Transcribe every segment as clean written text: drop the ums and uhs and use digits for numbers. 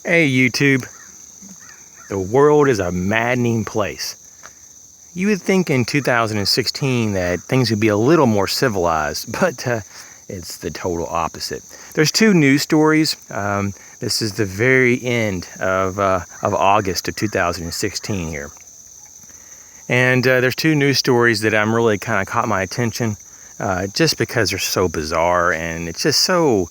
Hey YouTube, the world is a maddening place. You would think in 2016 that things would be a little more civilized, but it's the total opposite. There's two news stories. This is the very end of August of 2016 here. And there's two news stories that I'm really kind of caught my attention just because they're so bizarre, and it's just so...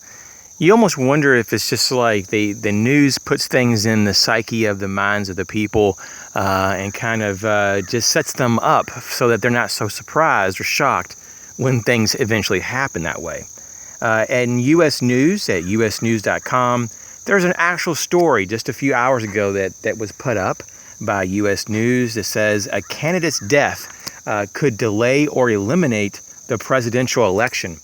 You almost wonder if it's just like the news puts things in the psyche of the minds of the people and kind of just sets them up so that they're not so surprised or shocked when things eventually happen that way. And U.S. News, at usnews.com, there's an actual story just a few hours ago that was put up by U.S. News that says a candidate's death could delay or eliminate the presidential election.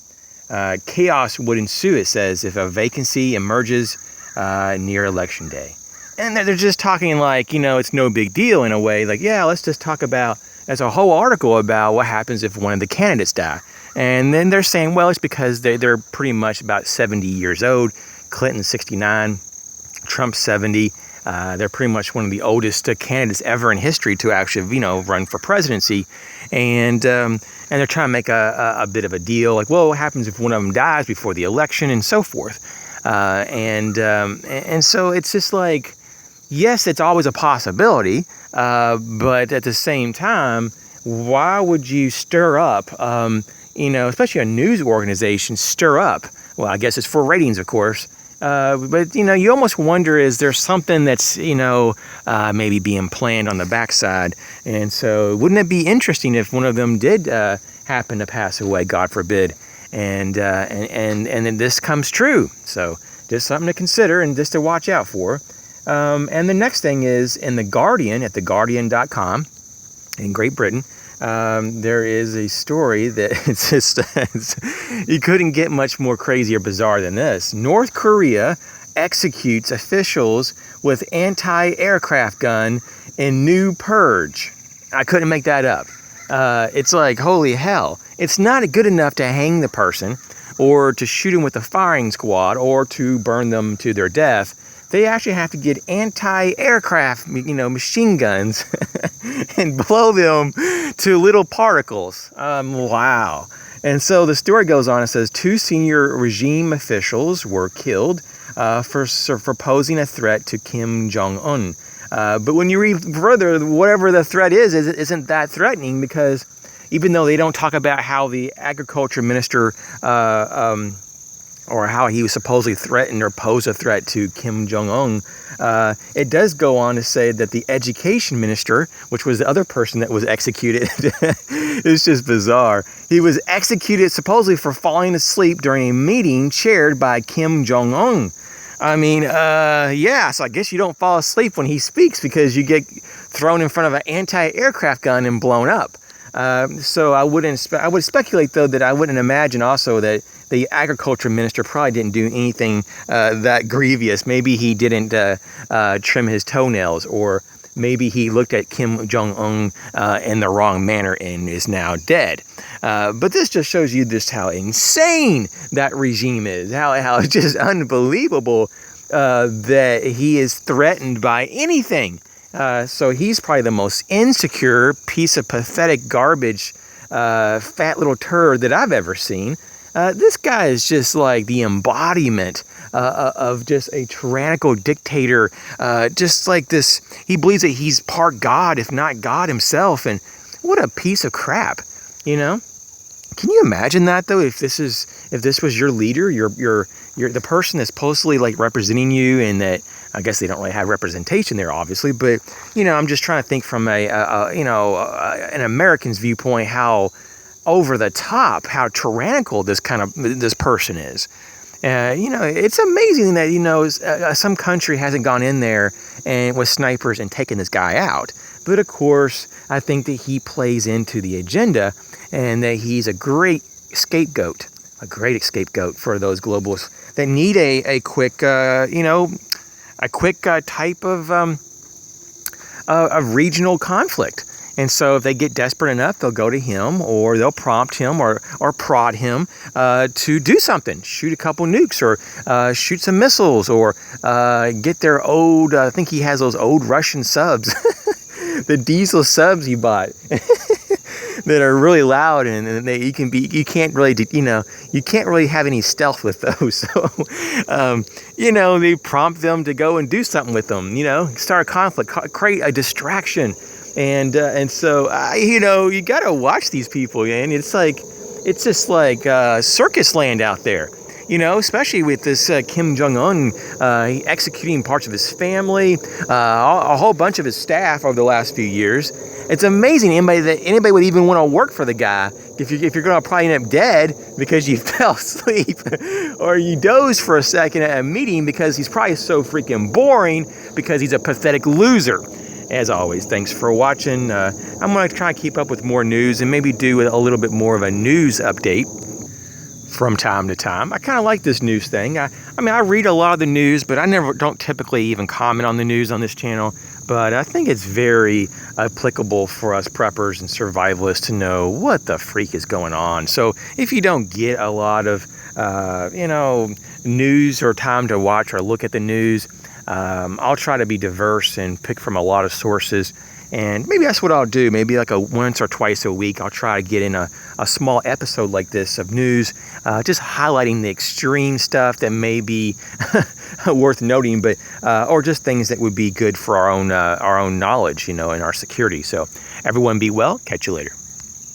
Chaos would ensue, it says, if a vacancy emerges near election day. And they're just talking like, it's no big deal in a way. Like, yeah, let's just talk about, there's a whole article about what happens if one of the candidates die. And then they're saying, well, it's because they're pretty much about 70 years old. Clinton 69, Trump 70. They're pretty much one of the oldest candidates ever in history to actually, run for presidency. And they're trying to make a bit of a deal, like, well, what happens if one of them dies before the election and so forth. And so it's just like, yes, it's always a possibility, but at the same time, why would you stir up, especially a news organization, stir up? Well, I guess it's for ratings, of course. But, you almost wonder, is there something that's, maybe being planned on the backside? And so wouldn't it be interesting if one of them did happen to pass away, God forbid, and then this comes true? So just something to consider and just to watch out for. And the next thing is in The Guardian, at theguardian.com in Great Britain, there is a story that it's just, you couldn't get much more crazy or bizarre than this. North Korea executes officials with anti-aircraft gun in new purge. I couldn't make that up. It's like, holy hell. It's not good enough to hang the person or to shoot them with a firing squad or to burn them to their death. They actually have to get anti-aircraft, machine guns and blow them to little particles. Wow. And so the story goes on. It says 2 senior regime officials were killed for posing a threat to Kim Jong-un. But when you read further, whatever the threat isn't that threatening, because even though they don't talk about how the agriculture minister or how he was supposedly threatened or posed a threat to Kim Jong-un, it does go on to say that the education minister, which was the other person that was executed, it's just bizarre. He was executed supposedly for falling asleep during a meeting chaired by Kim Jong-un. I mean, yeah, so I guess you don't fall asleep when he speaks because you get thrown in front of an anti-aircraft gun and blown up. So I would speculate, though, that I wouldn't imagine also that the agriculture minister probably didn't do anything that grievous. Maybe he didn't trim his toenails, or maybe he looked at Kim Jong-un in the wrong manner and is now dead. But this just shows you just how insane that regime is, how it's just unbelievable that he is threatened by anything. So he's probably the most insecure piece of pathetic garbage, fat little turd that I've ever seen. This guy is just like the embodiment of just a tyrannical dictator. Just like this, he believes that he's part God, if not God himself. And what a piece of crap, Can you imagine that, though? If this was your leader, your the person that's supposedly like representing you, and that I guess they don't really have representation there, obviously. But I'm just trying to think from an American's viewpoint, how over the top, how tyrannical this person is. It's amazing that some country hasn't gone in there and with snipers and taken this guy out. But of course, I think that he plays into the agenda, and that he's a great scapegoat for those globalists that need a quick type of regional conflict. And so if they get desperate enough, they'll go to him, or they'll prompt him or prod him to do something, shoot a couple nukes, or shoot some missiles, or get their old, I think he has those old Russian subs, the diesel subs he bought. That are really loud, and you can't really have any stealth with those. So, they prompt them to go and do something with them, start a conflict, create a distraction. And so, you got to watch these people, man. It's just like circus land out there. Especially with this Kim Jong-un executing parts of his family, a whole bunch of his staff over the last few years. It's amazing anybody would even want to work for the guy if you're going to probably end up dead because you fell asleep or you dozed for a second at a meeting because he's probably so freaking boring because he's a pathetic loser. As always, thanks for watching. I'm going to try to keep up with more news and maybe do a little bit more of a news update from time to time. I kind of like this news thing. I read a lot of the news, but I don't typically even comment on the news on this channel. But I think it's very applicable for us preppers and survivalists to know what the freak is going on. So if you don't get a lot of, news or time to watch or look at the news, I'll try to be diverse and pick from a lot of sources. And maybe that's what I'll do. Maybe like once or twice a week, I'll try to get in a small episode like this of news, just highlighting the extreme stuff that may be worth noting, but or just things that would be good for our own knowledge, and our security. So everyone be well. Catch you later.